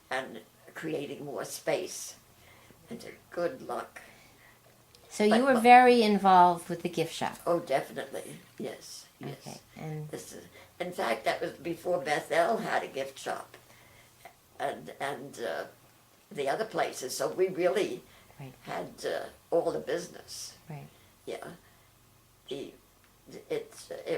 B: and creating more space. And good luck.
C: So you were very involved with the gift shop.
B: Oh, definitely, yes, yes.
C: Okay, and
B: In fact, that was before Bethel had a gift shop, and the other places. So we really
C: right.
B: had all the business.
C: Right.
B: Yeah. It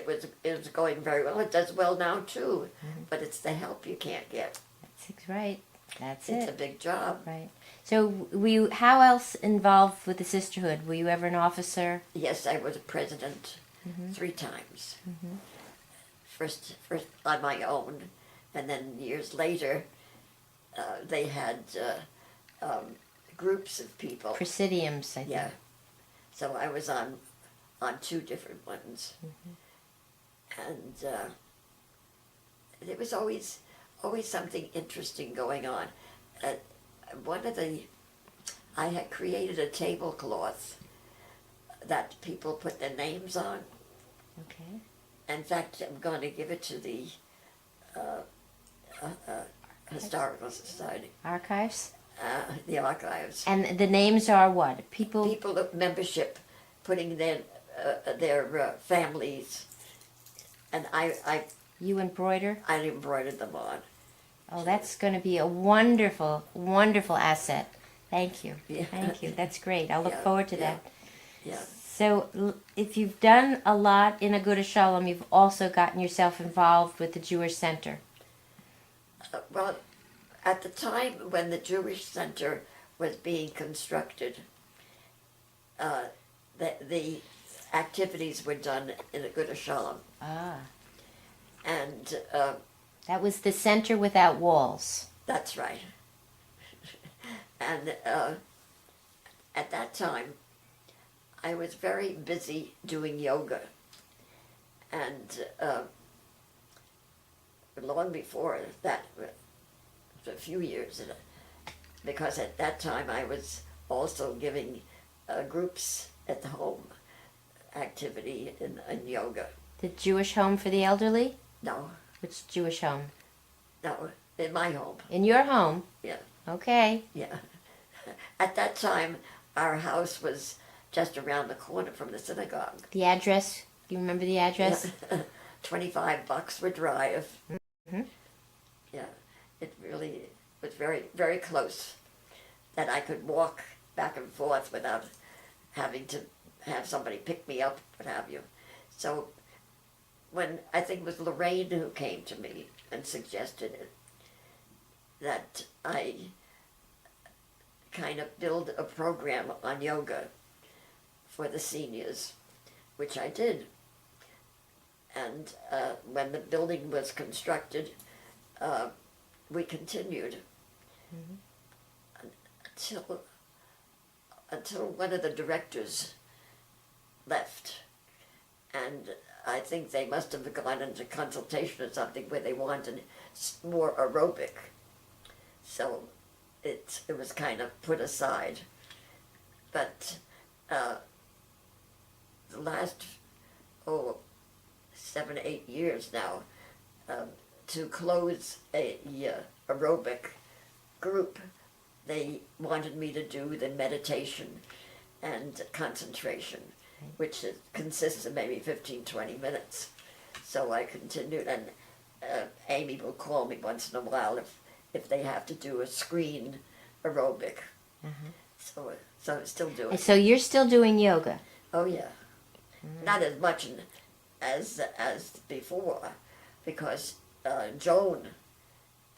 B: was going very well. It does well now too, but it's the help you can't get.
C: That's right. That's
B: It's
C: it.
B: a big job.
C: Right. So were you, how else involved with the sisterhood? Were you ever an officer?
B: Yes, I was a president 3 times. First on my own, and then years later, they had groups of people.
C: Presidiums, I think.
B: Yeah. So I was on 2 different ones, and there was always something interesting going on. I had created a tablecloth that people put their names on.
C: Okay.
B: In fact, I'm going to give it to the Historical Society,
C: Archives?
B: the archives.
C: And the names are what? People?
B: People of membership putting their families, and I
C: You embroider?
B: embroidered them on.
C: Oh, that's going to be a wonderful, wonderful asset. Thank you.
B: Yeah.
C: Thank you. That's great. I'll look
B: Yeah,
C: forward to
B: yeah.
C: that.
B: Yeah.
C: So, if you've done a lot in Aguda Shalom, you've also gotten yourself involved with the Jewish Center.
B: Well, at the time when the Jewish Center was being constructed, the activities were done in Aguda Shalom,
C: Ah.
B: and
C: That was the center without walls.
B: that's right. And at that time, I was very busy doing yoga, and long before that, a few years, because at that time I was also giving groups at the home activity in yoga.
C: The Jewish Home for the Elderly?
B: No,
C: Which Jewish home?
B: no, in my home.
C: In your home?
B: Yeah.
C: Okay.
B: Yeah. At that time, our house was just around the corner from the synagogue.
C: The address? You remember the address?
B: Yeah. 25 Buckswood Drive.
C: Mm-hmm.
B: Yeah. It really was very, very close, that I could walk back and forth without having to have somebody pick me up, what have you. So when, I think it was Lorraine who came to me and suggested it, that I kind of build a program on yoga for the seniors, which I did. And when the building was constructed, we continued until one of the directors left. And I think they must have gone into consultation or something where they wanted more aerobic. So it was kind of put aside. But the last, 7, 8 years now, to close a aerobic group, they wanted me to do the meditation and concentration, which consists of maybe 15-20 minutes. So I continued, and Amy will call me once in a while if they have to do a screen aerobic. So I'm still doing
C: And so you're still doing yoga?
B: Oh yeah. Not as much as before, because Joan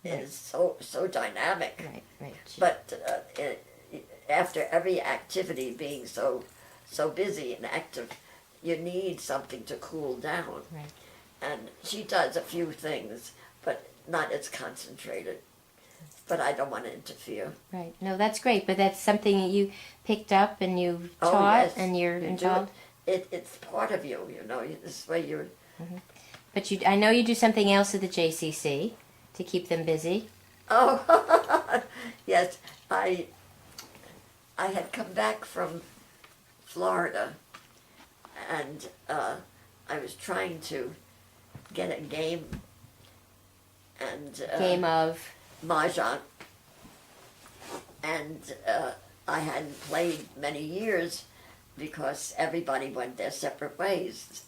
B: is so dynamic.
C: Right.
B: But after every activity being so busy and active, you need something to cool down.
C: Right.
B: And she does a few things, but not as concentrated. But I don't want to interfere.
C: Right. No, that's great, but that's something that you picked up and you
B: Oh,
C: taught
B: yes,
C: and you're
B: you do
C: involved.
B: It's part of you, this way you're...
C: But I know you do something else at the JCC to keep them busy.
B: Oh, yes. I had come back from Florida, and I was trying to get a game and
C: Game of
B: mahjong, and I hadn't played many years because everybody went their separate ways.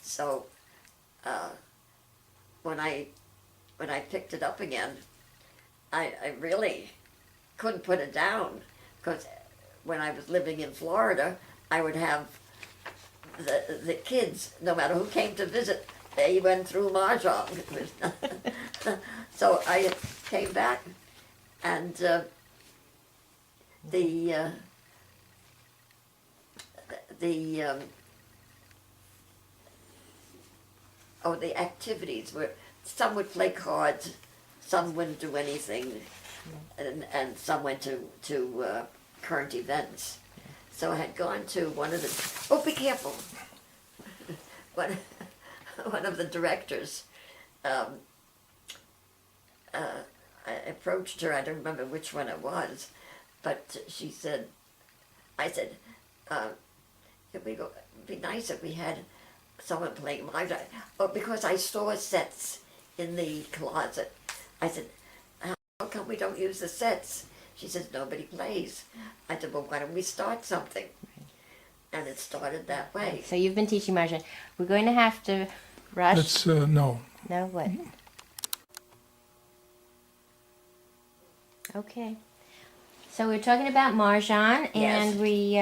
B: So when I picked it up again, I really couldn't put it down, because when I was living in Florida, I would have the kids, no matter who came to visit, they went through mahjong. So I came back, and the activities were, some would play cards, some wouldn't do anything, and some went to current events. So I had gone to one of the, be careful, one of the directors, I approached her, I don't remember which one it was, but she said, I said, it'd be nice if we had someone playing mahjong. Oh, because I saw sets in the closet. I said, how come we don't use the sets? She says, nobody plays. I said, well, why don't we start something? And it started that way.
C: So you've been teaching mahjong. We're going to have to rush.
D: That's, no.
C: No, what? Okay. So we're talking about mahjong, and
B: Yes.
C: we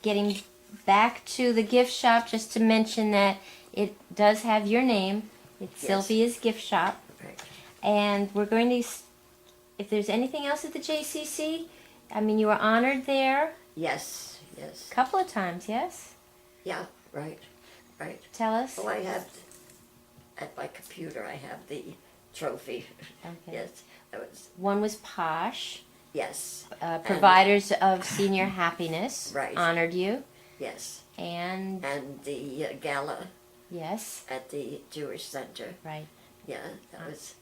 C: getting back to the gift shop. Just to mention that it does have your name. It's
B: Yes.
C: Sylvia's Gift Shop,
B: Right.
C: and we're going to. If there's anything else at the JCC, I mean, you were honored there
B: Yes.
C: a couple of times. Yes.
B: Yeah, right.
C: Tell us.
B: Oh, I have, at my computer, I have the trophy.
C: Okay.
B: Yes, that was,
C: One was Posh.
B: yes,
C: Providers of Senior Happiness
B: Right.
C: honored you,
B: yes.
C: and
B: And the gala
C: yes,
B: at the Jewish Center.
C: right.
B: Yeah, that was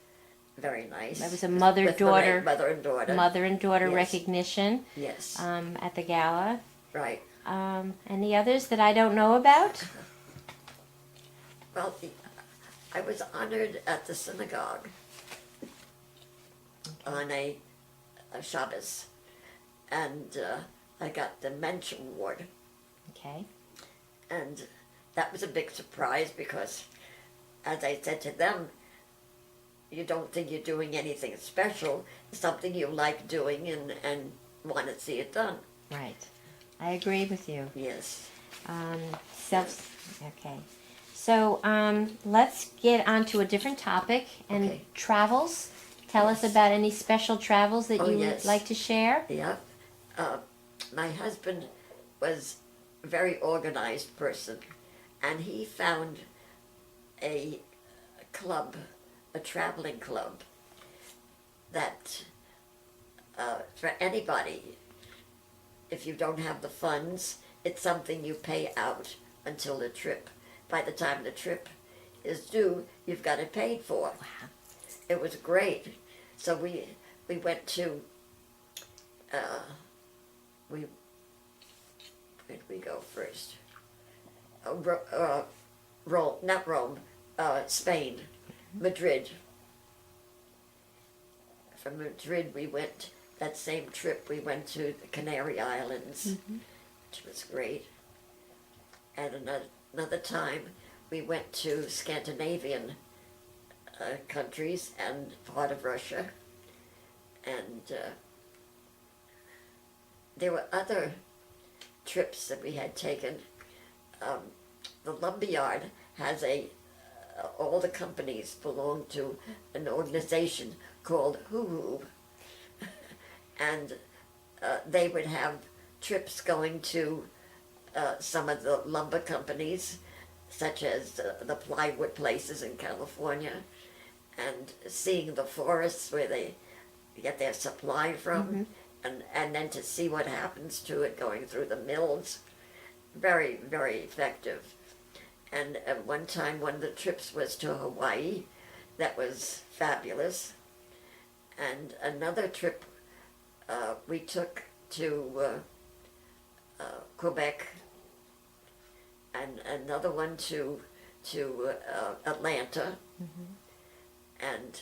B: very nice.
C: That was a
B: With
C: mother-daughter-
B: mother and daughter.
C: Mother and daughter
B: Yes.
C: recognition
B: Yes,
C: at the gala.
B: right.
C: Any others that I don't know about?
B: Well, I was honored at the synagogue on a Shabbos, and I got the Mensch Award,
C: Okay.
B: and that was a big surprise because, as I said to them, you don't think you're doing anything special, something you like doing and want to see it done.
C: Right. I agree with you.
B: Yes.
C: Okay. So let's get on to a different topic, and
B: Okay.
C: travels. tell us about any special travels that
B: Oh,
C: you
B: yes.
C: would like to share?
B: Yep. My husband was a very organized person, and he found a club, a traveling club, that for anybody, if you don't have the funds, it's something you pay out until the trip. By the time the trip is due, you've got it paid for.
C: Wow.
B: It was great. So we went to where did we go first? Rome, not Rome, Spain, Madrid. From Madrid we went, that same trip we went to the Canary Islands, which was great. And another time we went to Scandinavian countries and part of Russia. And there were other trips that we had taken. The lumberyard has all the companies belong to an organization called Hoo. And they would have trips going to some of the lumber companies, such as the plywood places in California, and seeing the forests where they get their supply from, and then to see what happens to it going through the mills. Very, very effective. And at one time, one of the trips was to Hawaii. That was fabulous. And another trip we took to Quebec, and another one to Atlanta. And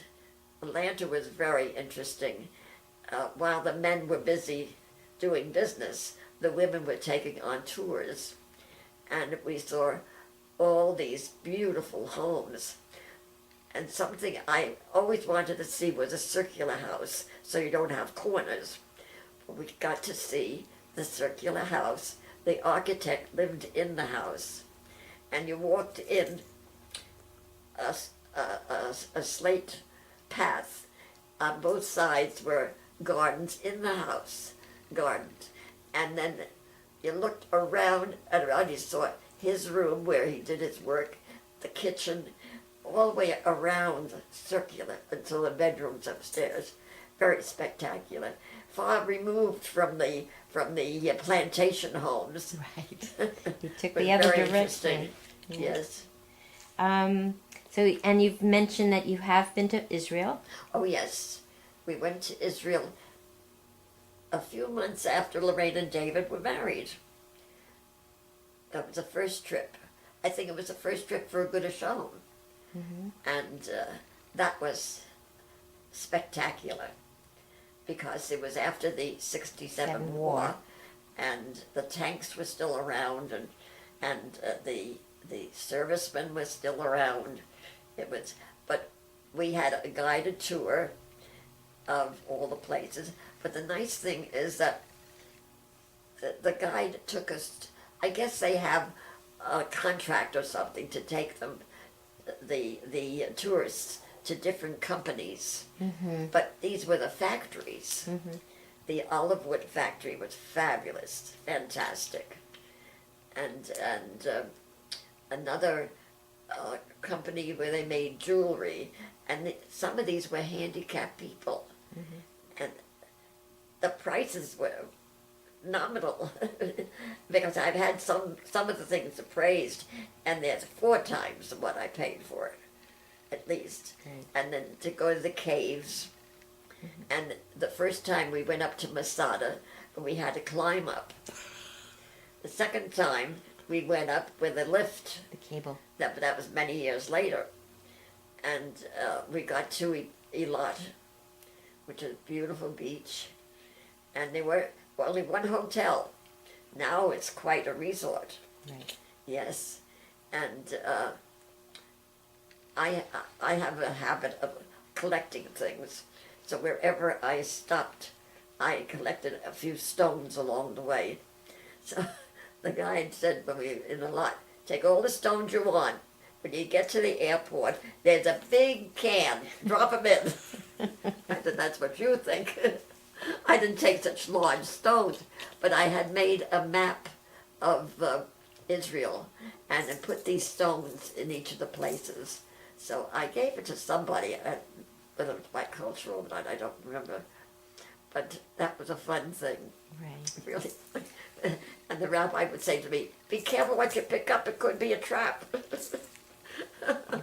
B: Atlanta was very interesting. While the men were busy doing business, the women were taking on tours, and we saw all these beautiful homes. And something I always wanted to see was a circular house, so you don't have corners. But we got to see the circular house. The architect lived in the house, and you walked in a slate path. On both sides were gardens in the house, gardens. And then you looked around and around, you saw his room where he did his work, the kitchen, all the way around, circular, until the bedrooms upstairs. Very spectacular. Far removed from the plantation homes.
C: Right. You took
B: But
C: the other
B: very
C: direction.
B: interesting. Yes.
C: So, and you've mentioned that you have been to Israel.
B: Oh, yes. We went to Israel a few months after Lorraine and David were married. That was the first trip. I think it was the first trip for a good Hashem. And that was spectacular, because it was after the 67 war, and the tanks were still around, and the servicemen were still around. But we had a guided tour of all the places. But the nice thing is that the guide took us, I guess they have a contract or something to take them, the tourists, to different companies. But these were the factories. The olive wood factory was fabulous, fantastic. And another company where they made jewelry, and some of these were handicapped people. And the prices were nominal, because I've had some of the things appraised, and there's 4 times what I paid for it, at least.
C: Right.
B: And then to go to the caves, and the first time we went up to Masada, we had to climb up. The second time we went up with a lift.
C: The cable.
B: That was many years later, and we got to Eilat, which is a beautiful beach, and there were only one hotel. Now it's quite a resort.
C: Right.
B: Yes, and I have a habit of collecting things, so wherever I stopped, I collected a few stones along the way. So the guide said when we were in the lot, take all the stones you want, when you get to the airport, there's a big can. Drop them in. I said, that's what you think. I didn't take such large stones, but I had made a map of Israel and then put these stones in each of the places. So I gave it to somebody, whether it was bicultural or not, I don't remember. But that was a fun thing,
C: Right.
B: really. And the rabbi would say to me, be careful what you pick up, it could be a trap.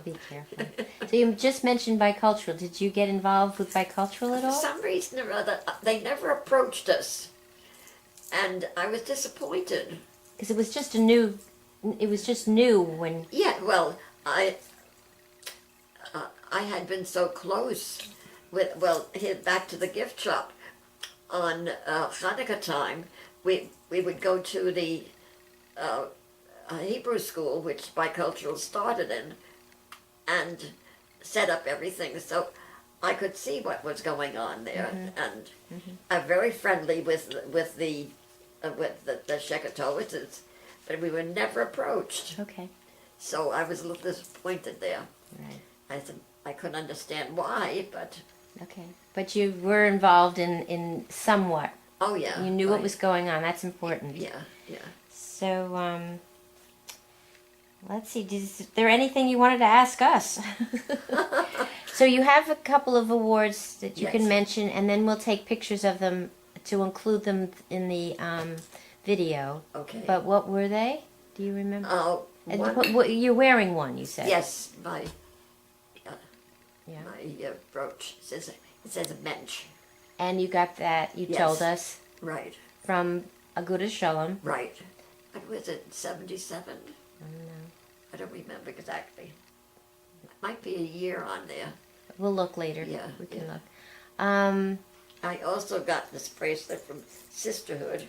C: Be careful. So you just mentioned bicultural. Did you get involved with bicultural at
B: For
C: all?
B: some reason or other, they never approached us. And I was disappointed.
C: Because it was just new when.
B: Yeah, well, I had been so close with, here back to the gift shop. On Hanukkah time, we would go to the Hebrew school, which bicultural started in, and set up everything so I could see what was going on there. And I'm very friendly with the Shekatowitzes, but we were never approached.
C: Okay.
B: So I was a little disappointed there.
C: Right.
B: I said I couldn't understand why, but
C: Okay. But you were involved in somewhat.
B: oh yeah,
C: You knew what was going on. That's important.
B: yeah.
C: So, let's see. Is there anything you wanted to ask us? So you have a couple of awards that you can
B: Yes.
C: mention, and then we'll take pictures of them to include them in the video.
B: Okay.
C: But what were they? Do you remember? And
B: One,
C: you're wearing one, you said.
B: yes, my
C: Yeah.
B: brooch it says a mensch.
C: And you got that. You
B: Yes.
C: told us
B: Right,
C: from Aguda Shalom.
B: right. What was it, 77?
C: I don't know.
B: I don't remember exactly. Might be a year on there.
C: We'll look later.
B: Yeah,
C: We can
B: yeah.
C: look.
B: I also got this bracelet from Sisterhood.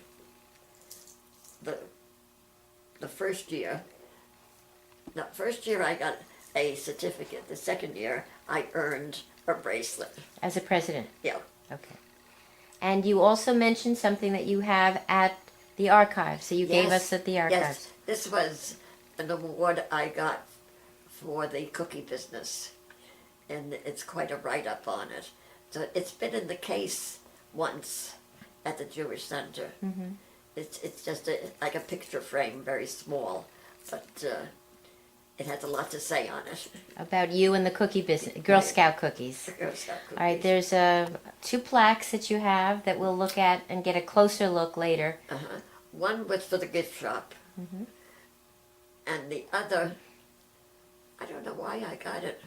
B: The first year. The first year I got a certificate. The second year I earned a bracelet.
C: As a president.
B: Yeah.
C: Okay. And you also mentioned something that you have at the archives. So you gave
B: Yes,
C: us at the archives.
B: Yes, this was an award I got for the cookie business, and it's quite a write-up on it. So it's been in the case once at the Jewish Center.
C: Mm-hmm.
B: It's just like a picture frame, very small, but it has a lot to say on it.
C: About you and the cookie business, Girl
B: Right.
C: Scout cookies.
B: Girl Scout
C: All right,
B: cookies.
C: there's two plaques that you have that we'll look at and get a closer look later.
B: One was for the gift shop,
C: Mhm.
B: and the other, I don't know why I got it.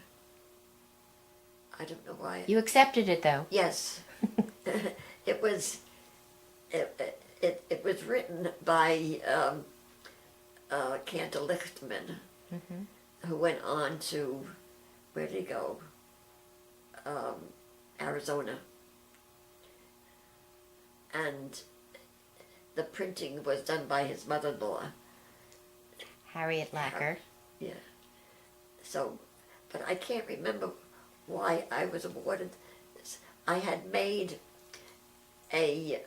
B: I don't know why.
C: You accepted it though.
B: Yes, it was. It was written by Cantor Lichtman,
C: Mhm.
B: who went on to, where did he go? Arizona. And the printing was done by his mother-in-law.
C: Harriet Lacker.
B: Yeah. So, but I can't remember why I was awarded this. I had made a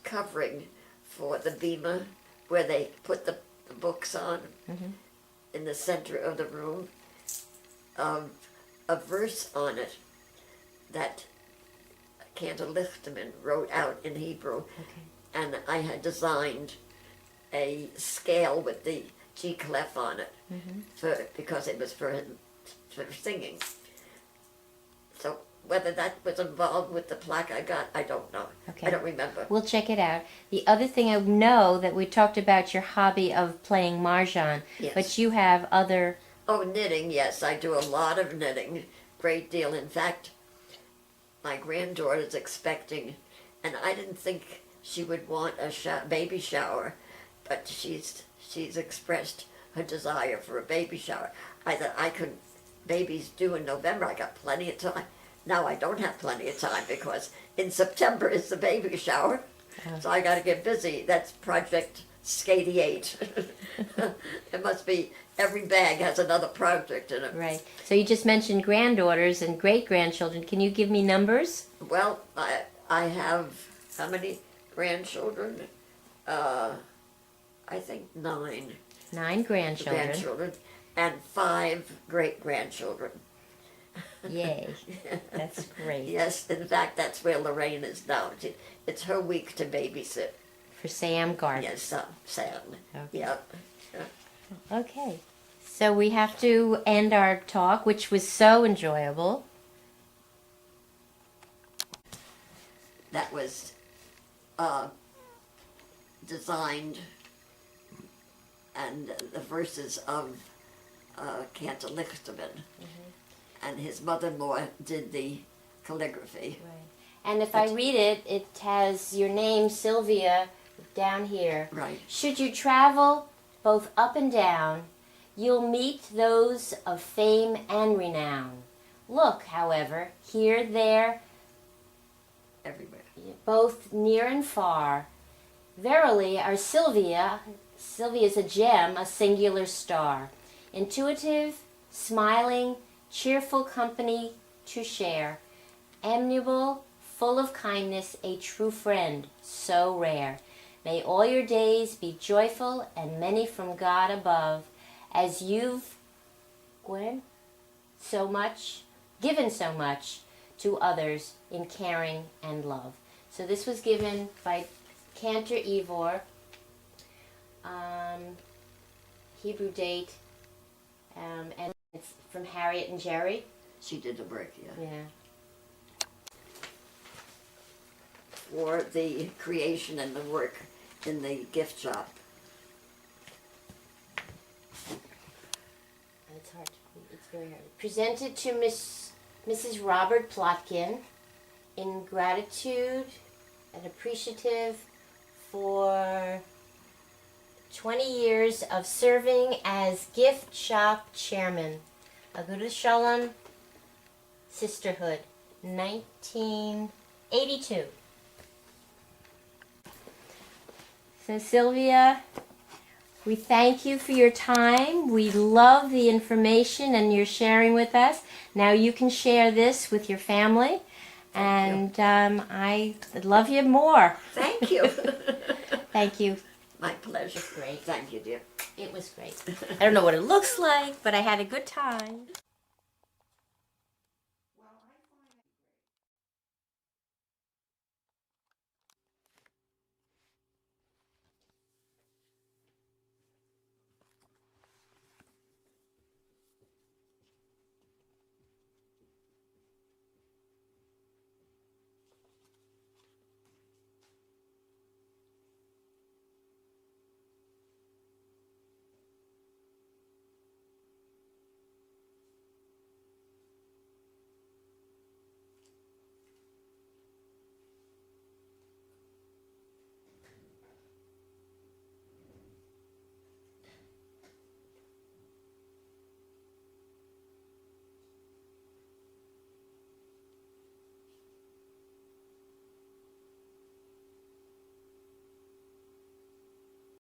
B: covering for the Bima where they put the books on
C: Mhm.
B: in the center of the room. A verse on it that Cantor Lichtman wrote out in Hebrew,
C: Okay.
B: and I had designed a scale with the G clef on it because it was for singing. So whether that was involved with the plaque I got, I don't know.
C: Okay.
B: I don't remember.
C: We'll check it out. The other thing I know that we talked about your hobby of playing mahjong,
B: Yes.
C: but you have other.
B: Oh, knitting, yes, I do a lot of knitting, great deal. In fact, my granddaughter's expecting, and I didn't think she would want a baby shower, but she's expressed her desire for a baby shower. I thought I could, baby's due in November, I got plenty of time. Now I don't have plenty of time because in September is the baby shower, so I got to get busy. That's Project Skate-8. It must be, every bag has another project in it.
C: Right. So you just mentioned granddaughters and great grandchildren. Can you give me numbers?
B: Well, I have, how many grandchildren? I think 9
C: 9 grandchildren.
B: grandchildren. and 5 great-grandchildren.
C: Yay. That's great.
B: Yes, in fact, that's where Lorraine is now. It's her week to babysit.
C: For Sam Gardner.
B: Yes, Sam.
C: Okay.
B: Yep.
C: Okay. So we have to end our talk, which was so enjoyable.
B: That was designed, and the verses of Cantor Lichterman. And his mother-in-law did the calligraphy.
C: Right. And if I read it, it has your name, Sylvia, down here.
B: Right.
C: Should you travel both up and down, you'll meet those of fame and renown. Look, however, here, there,
B: Everywhere.
C: both near and far. Verily, our Sylvia's a gem, a singular star. Intuitive, smiling, cheerful company to share. Amiable, full of kindness, a true friend, so rare. May all your days be joyful and many from God above, as you've given so much to others in caring and love. So this was given by Cantor Ivor, Hebrew date, and it's from Harriet and Jerry.
B: She did the work, yeah.
C: Yeah.
B: For the creation and the work in the gift shop.
C: It's hard to read. It's very hard. Presented to Mrs. Robert Plotkin in gratitude and appreciative for 20 years of serving as gift shop chairman. Agudas Shalom Sisterhood, 1982. So Sylvia, we thank you for your time. We love the information and your sharing with us. Now you can share this with your family. And I love you more.
B: Thank you.
C: Thank you.
B: My pleasure.
C: It's great.
B: Thank you, dear.
C: It was great. I don't know what it looks like, but I had a good time.